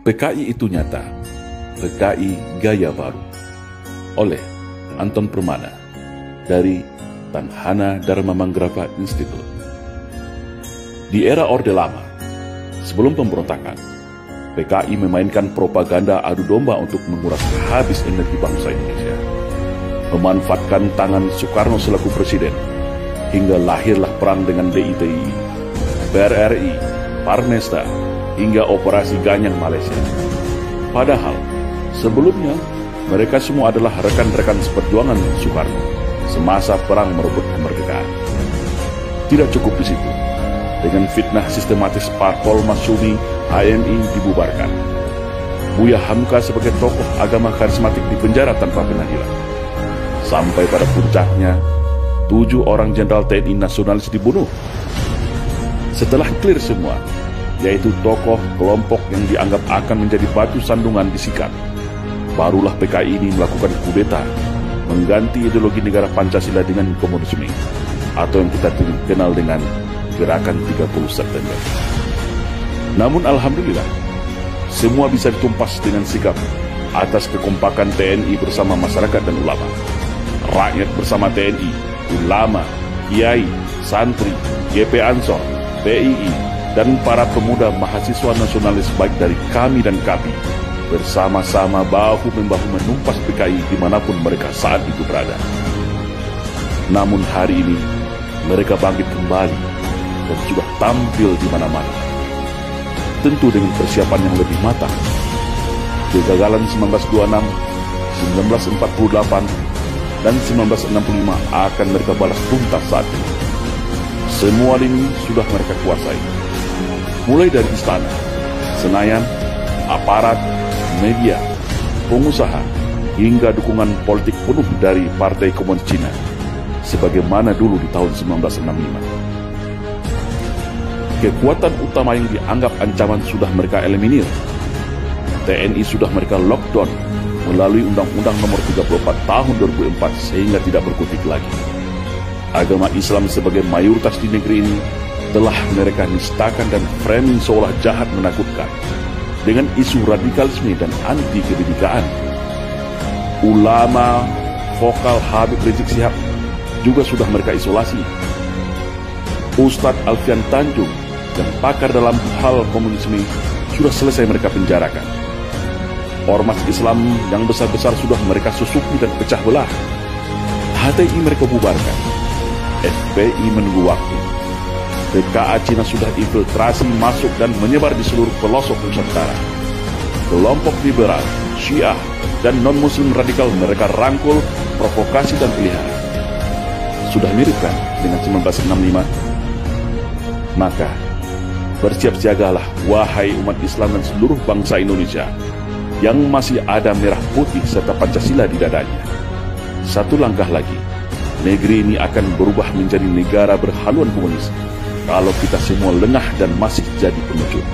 PKI itu nyata, PKI Gaya Baru, oleh Anton Permana dari Tanhana Dharma Manggrava Institute. Di era Orde Lama, sebelum pemberontakan, PKI memainkan propaganda adu domba untuk menguras habis energi bangsa Indonesia, memanfaatkan tangan Soekarno selaku presiden, hingga lahirlah perang dengan DITI, PRRI, Parmesta, hingga operasi Ganyang Malaysia. Padahal, sebelumnya, mereka semua adalah rekan-rekan seperjuangan Soekarno semasa perang merebut kemerdekaan. Tidak cukup di situ. Dengan fitnah sistematis Parpol Masyumi, HMI dibubarkan. Buya Hamka sebagai tokoh agama karismatik dipenjara tanpa pengadilan. Sampai pada puncaknya, 7 orang jenderal TNI nasionalis dibunuh. Setelah clear semua, yaitu tokoh kelompok yang dianggap akan menjadi batu sandungan disikat, barulah PKI ini melakukan kudeta, mengganti ideologi negara Pancasila dengan komunisme, atau yang kita kenal dengan Gerakan 30 September. Namun alhamdulillah, semua bisa ditumpas dengan sikap atas kekompakan TNI bersama masyarakat dan ulama. Rakyat bersama TNI, ulama, kiai, santri, GP Ansor, PII, dan para pemuda mahasiswa nasionalis baik dari kami dan KAPI bersama-sama bahu-membahu menumpas PKI dimanapun mereka saat itu berada. Namun hari ini mereka bangkit kembali dan sudah tampil di mana-mana, tentu dengan persiapan yang lebih matang. Kegagalan 1926, 1948, dan 1965 akan mereka balas tuntas saat ini. Semua lini sudah mereka kuasai, mulai dari istana, Senayan, aparat, media, pengusaha, hingga dukungan politik penuh dari Partai Komunis Cina, sebagaimana dulu di tahun 1965. Kekuatan utama yang dianggap ancaman sudah mereka eliminir. TNI sudah mereka lockdown melalui Undang-Undang Nomor 34 Tahun 2004 sehingga tidak berkutik lagi. Agama Islam sebagai mayoritas di negeri ini telah mereka nistakan dan framing seolah jahat menakutkan dengan isu radikalisme dan anti kebinekaan. Ulama vokal Habib Rizik Syihab juga sudah mereka isolasi. Ustadz Alfian Tanjung dan pakar dalam hal komunisme sudah selesai mereka penjarakan. Ormas Islam yang besar-besar sudah mereka susupi dan pecah belah. HTI mereka bubarkan. FPI menunggu waktu. PKA Cina sudah infiltrasi masuk dan menyebar di seluruh pelosok Nusantara. Kelompok liberal, Syiah, dan non-muslim radikal mereka rangkul, provokasi dan pelihara. Sudah mirip kan dengan 1965? Maka, bersiap siagalah wahai umat Islam dan seluruh bangsa Indonesia yang masih ada merah putih serta Pancasila di dadanya. Satu langkah lagi, negeri ini akan berubah menjadi negara berhaluan komunis kalau kita semua lengah dan masih jadi pengecut.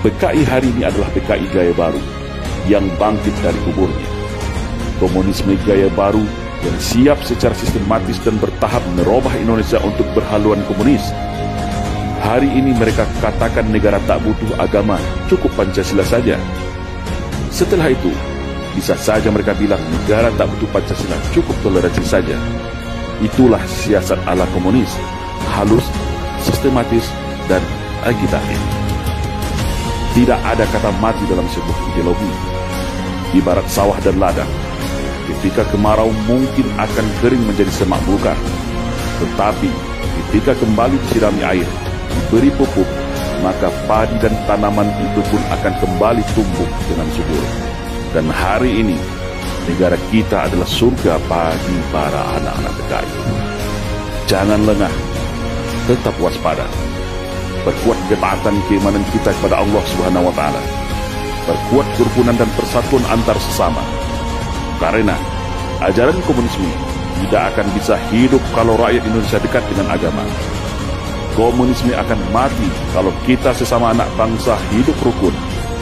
PKI hari ini adalah PKI Gaya Baru yang bangkit dari kuburnya. Komunisme Gaya Baru yang siap secara sistematis dan bertahap merubah Indonesia untuk berhaluan komunis. Hari ini mereka katakan negara tak butuh agama, cukup Pancasila saja. Setelah itu, bisa saja mereka bilang negara tak butuh Pancasila, cukup toleransi saja. Itulah siasat ala komunis, halus, sistematis, dan agitatif. Tidak ada kata mati dalam sebuah ideologi. Ibarat sawah dan ladang, ketika kemarau mungkin akan kering menjadi semak belukar. Tetapi ketika kembali disirami air, diberi pupuk, maka padi dan tanaman itu pun akan kembali tumbuh dengan subur. Dan hari ini, negara kita adalah surga bagi para anak-anak PKI. Jangan lengah, tetap waspada. Perkuat ketaatan keimanan kita kepada Allah Subhanahu wa Ta'ala. Perkuat kerukunan dan persatuan antar sesama. Karena ajaran komunisme tidak akan bisa hidup kalau rakyat Indonesia dekat dengan agama. Komunisme akan mati kalau kita sesama anak bangsa hidup rukun,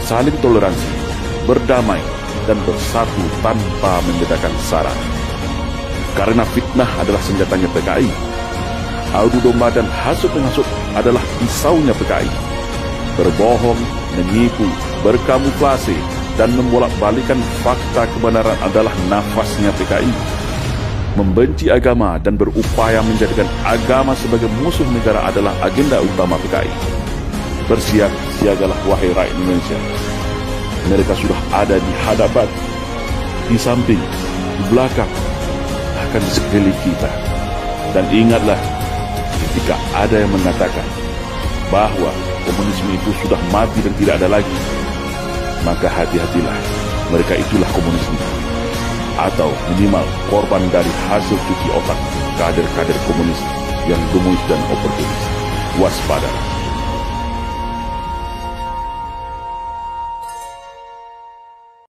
saling toleransi, berdamai, dan bersatu tanpa membedakan sara. Karena fitnah adalah senjatanya PKI. Adu domba dan hasut menghasut adalah pisaunya PKI. Berbohong, menipu, berkamuflase, dan membolak-balikan fakta kebenaran adalah nafasnya PKI. Membenci agama dan berupaya menjadikan agama sebagai musuh negara adalah agenda utama PKI. Bersiap siagalah wahai rakyat Indonesia. Mereka sudah ada di hadapan, di samping, di belakang, bahkan di sekeliling kita. Dan ingatlah, ketika ada yang mengatakan bahwa komunisme itu sudah mati dan tidak ada lagi, maka hati-hatilah, mereka itulah komunisme, atau minimal korban dari hasil cuci otak kader-kader komunis yang gemuis dan oportunis. Waspada.